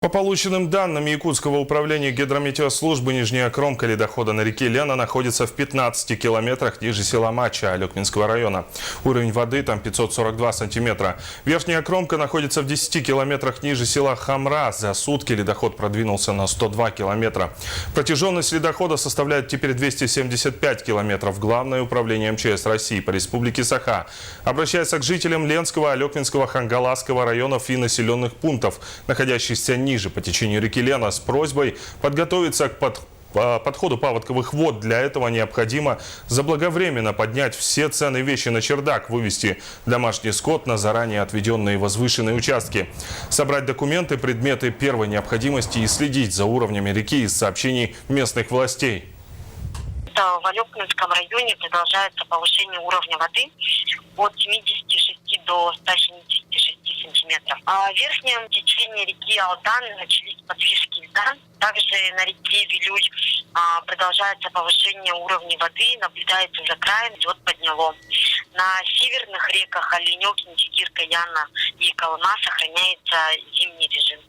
По полученным данным Якутского управления гидрометеослужбы, нижняя кромка ледохода на реке Лена находится в 15 километрах ниже села Мача Алекминского района. Уровень воды там 542 сантиметра. Верхняя кромка находится в 10 километрах ниже села Хамра. За сутки ледоход продвинулся на 102 километра. Протяженность ледохода составляет теперь 275 километров. Главное управление МЧС России по республике Саха обращается к жителям Ленского, Алекминского, Хангаласского районов и населенных пунктов, находящихся ниже по течению реки Лена, с просьбой подготовиться к подходу паводковых вод. Для этого необходимо заблаговременно поднять все ценные вещи на чердак, вывести домашний скот на заранее отведенные возвышенные участки, собрать документы, предметы первой необходимости и следить за уровнями реки из сообщений местных властей. В Алекминском районе продолжается повышение уровня воды от 76 до 176 сантиметров. А в верхнем течении реки Алдан начались подвижки льда. Также на реке Вилюй продолжается повышение уровня воды, наблюдается за краем, идет поднялом. На северных реках Оленек, Индигир, Каяна и Колыма сохраняется зимний режим.